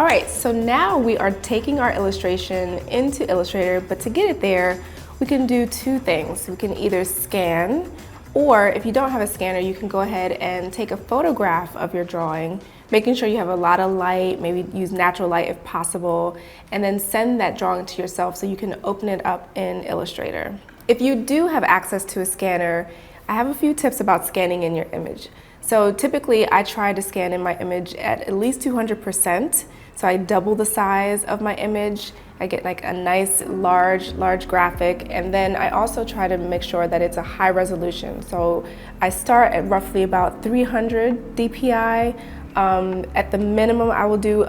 right, so now we are taking our illustration into Illustrator, but to get it there, we can do two things. We can either scan, or if you don't have a scanner, you can go ahead and take a photograph of your drawing, making sure you have a lot of light, maybe use natural light if possible, and then send that drawing to yourself so you can open it up in Illustrator. If you do have access to a scanner, I have a few tips about scanning in your image. So typically I try to scan in my image at least 200%. So I double the size of my image. I get like a nice large graphic, and then I also try to make sure that it's a high resolution. So I start at roughly about 300 dpi. At the minimum I will do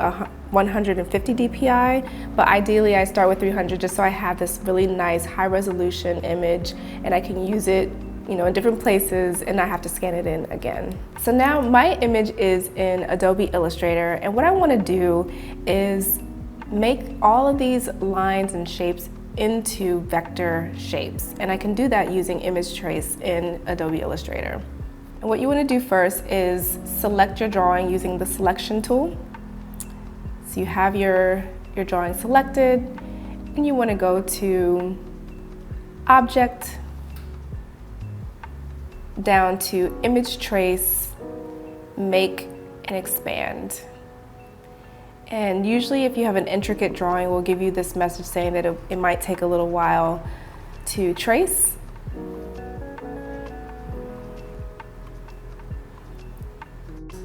150 dpi, but ideally I start with 300 just so I have this really nice high resolution image and I can use it in different places and not have to scan it in again. So now my image is in Adobe Illustrator, and what I want to do is make all of these lines and shapes into vector shapes, and I can do that using image trace in Adobe Illustrator. And what you want to do first is select your drawing using the selection tool. So you have your drawing selected, and you want to go to Object, down to Image Trace, Make and Expand. And usually if you have an intricate drawing, it will give you this message saying that it might take a little while to trace.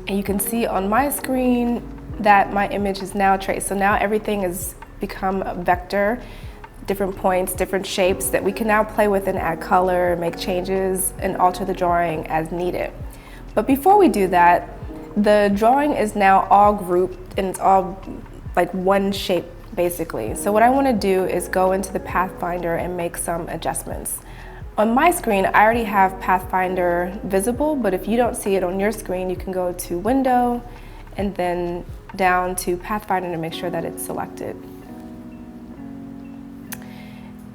And you can see on my screen that my image is now traced. So now everything has become a vector, different points, different shapes that we can now play with and add color, make changes, and alter the drawing as needed. But before we do that, the drawing is now all grouped and it's all like one shape basically. So what I want to do is go into the Pathfinder and make some adjustments. On my screen, I already have Pathfinder visible, but if you don't see it on your screen, you can go to Window and then down to Pathfinder to make sure that it's selected.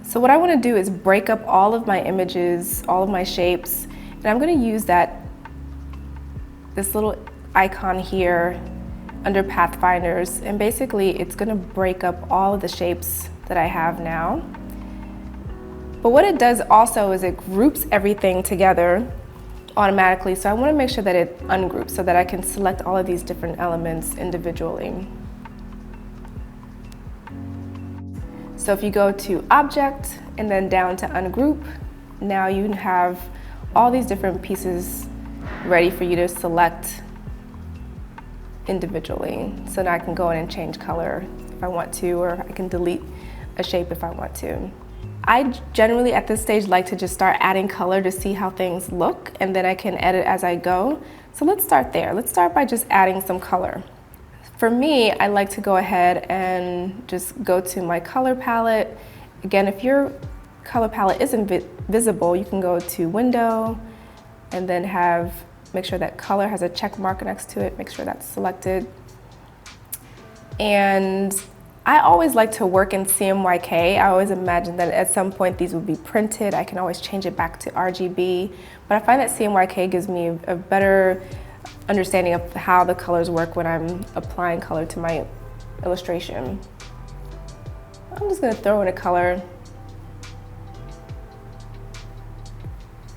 So what I want to do is break up all of my images, all of my shapes, and I'm going to use this little icon here under Pathfinders, and basically it's going to break up all of the shapes that I have now. But what it does also is it groups everything together automatically, so I want to make sure that it ungroups so that I can select all of these different elements individually. So if you go to Object and then down to Ungroup, now you have all these different pieces ready for you to select individually. So now I can go in and change color if I want to, or I can delete a shape if I want to. I generally at this stage like to just start adding color to see how things look, and then I can edit as I go. So let's start there. Let's start by just adding some color. For me, I like to go ahead and just go to my color palette. Again, if your color palette isn't visible, you can go to Window and then make sure that color has a check mark next to it, make sure that's selected. And I always like to work in CMYK. I always imagine that at some point these would be printed. I can always change it back to RGB, but I find that CMYK gives me a better understanding of how the colors work when I'm applying color to my illustration. I'm just going to throw in a color.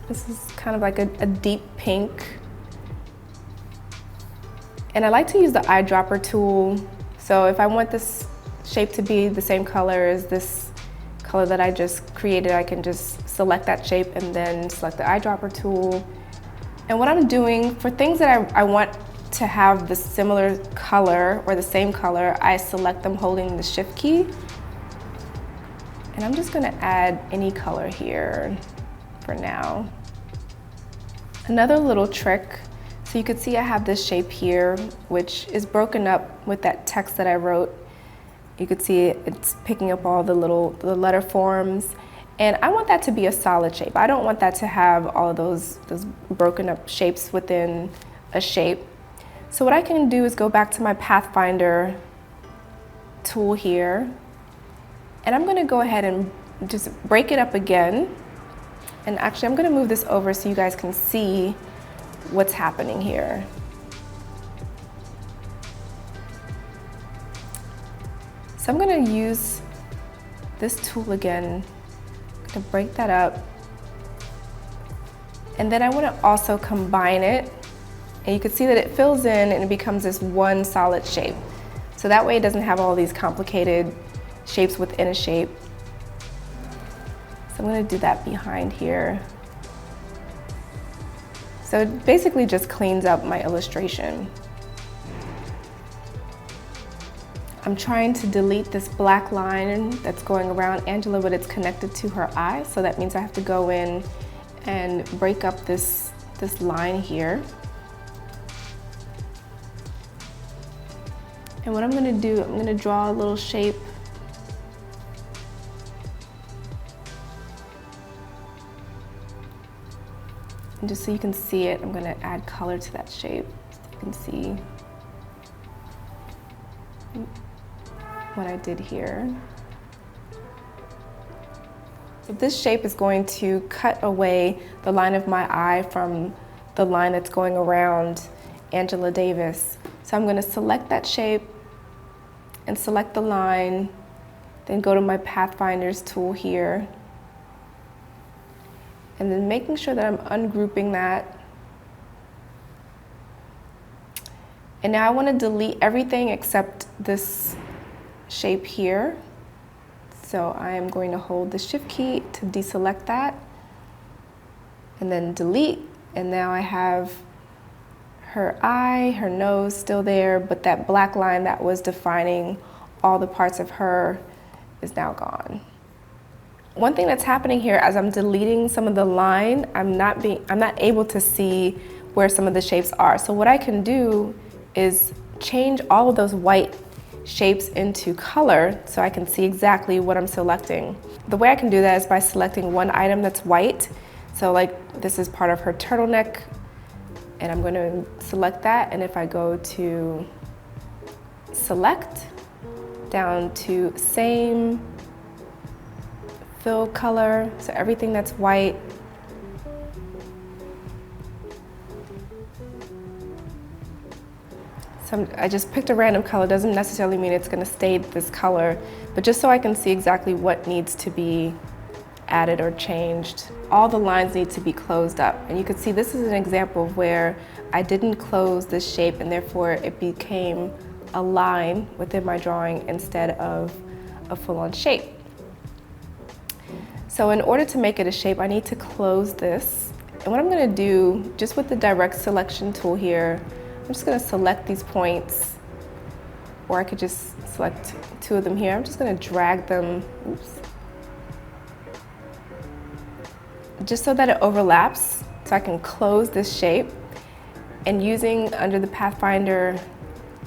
This is kind of like a deep pink. And I like to use the eyedropper tool. So if I want this shape to be the same color as this color that I just created, I can just select that shape and then select the eyedropper tool. And what I'm doing for things that I want to have the similar color or the same color, I select them holding the Shift key. And I'm just going to add any color here for now. Another little trick, so you can see I have this shape here, which is broken up with that text that I wrote. You could see it's picking up all the letter forms. And I want that to be a solid shape. I don't want that to have all of those broken up shapes within a shape. So what I can do is go back to my Pathfinder tool here, and I'm going to go ahead and just break it up again. And actually I'm going to move this over so you guys can see what's happening here. So I'm gonna use this tool again to break that up. And then I wanna also combine it. And you can see that it fills in and it becomes this one solid shape. So that way it doesn't have all these complicated shapes within a shape. So I'm gonna do that behind here. So it basically just cleans up my illustration. I'm trying to delete this black line that's going around Angela, but it's connected to her eye. So that means I have to go in and break up this line here. And what I'm gonna do, I'm gonna draw a little shape. And just so you can see it, I'm gonna add color to that shape so you can see what I did here. So this shape is going to cut away the line of my eye from the line that's going around Angela Davis. So I'm gonna select that shape and select the line, then go to my Pathfinders tool here, and then making sure that I'm ungrouping that. And now I wanna delete everything except this shape here. So I am going to hold the Shift key to deselect that, and then delete, and now I have her eye, her nose still there, but that black line that was defining all the parts of her is now gone. One thing that's happening here as I'm deleting some of the line, I'm not able to see where some of the shapes are. So what I can do is change all of those white shapes into color so I can see exactly what I'm selecting. The way I can do that is by selecting one item that's white. So like this is part of her turtleneck, and I'm going to select that, and if I go to select, down to same, fill color, so everything that's white. So I just picked a random color, doesn't necessarily mean it's going to stay this color, but just so I can see exactly what needs to be added or changed. All the lines need to be closed up, and you can see this is an example of where I didn't close this shape and therefore it became a line within my drawing instead of a full-on shape. So in order to make it a shape, I need to close this, and what I'm going to do, just with the direct selection tool here, I'm just going to select these points, or I could just select two of them here. I'm just going to drag them, just so that it overlaps, so I can close this shape. And using under the Pathfinder,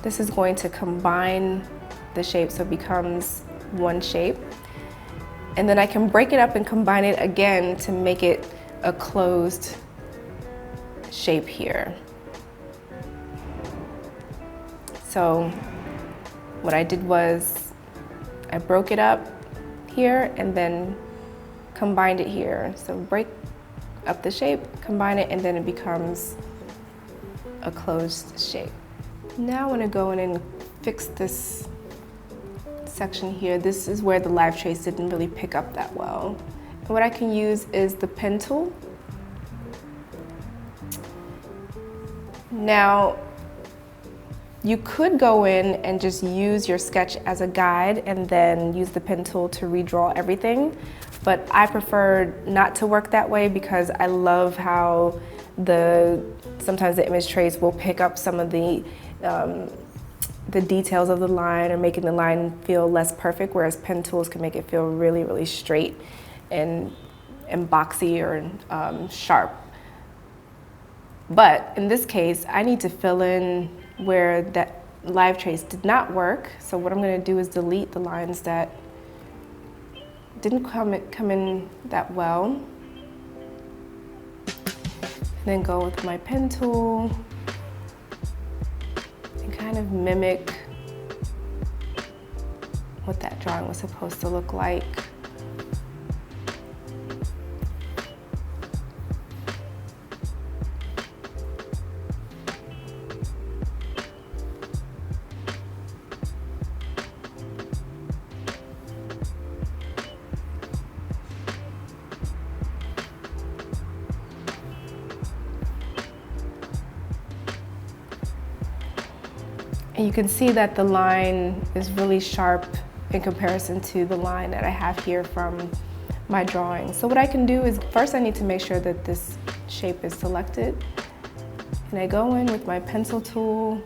this is going to combine the shape so it becomes one shape. And then I can break it up and combine it again to make it a closed shape here. So what I did was I broke it up here and then combined it here. So break up the shape, combine it, and then it becomes a closed shape. Now I want to go in and fix this section here. This is where the live trace didn't really pick up that well. And what I can use is the pen tool. Now, you could go in and just use your sketch as a guide and then use the pen tool to redraw everything. But I prefer not to work that way because I love how sometimes the image trace will pick up some of the details of the line or making the line feel less perfect, whereas pen tools can make it feel really, really straight and boxy or sharp. But in this case, I need to fill in where that live trace did not work. So what I'm going to do is delete the lines that didn't come in that well. And then go with my pen tool and kind of mimic what that drawing was supposed to look like. And you can see that the line is really sharp in comparison to the line that I have here from my drawing. So what I can do is, first I need to make sure that this shape is selected. And I go in with my pencil tool,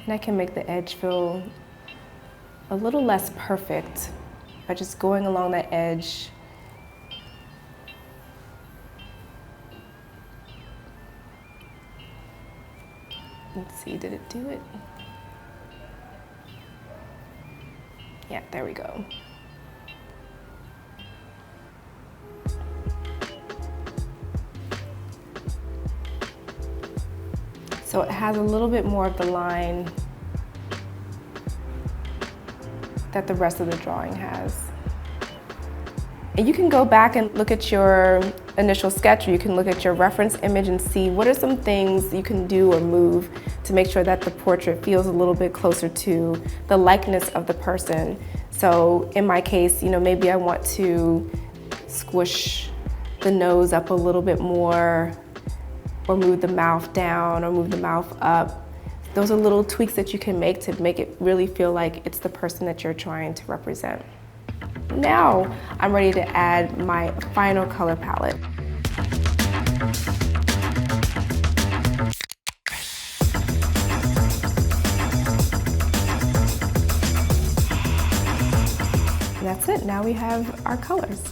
and I can make the edge feel a little less perfect by just going along that edge. Let's see, did it do it? Yeah, there we go. So it has a little bit more of the line that the rest of the drawing has. And you can go back and look at your initial sketch, or you can look at your reference image and see what are some things you can do or move to make sure that the portrait feels a little bit closer to the likeness of the person. So in my case, maybe I want to squish the nose up a little bit more, or move the mouth down, or move the mouth up. Those are little tweaks that you can make to make it really feel like it's the person that you're trying to represent. Now I'm ready to add my final color palette. And that's it, now we have our colors.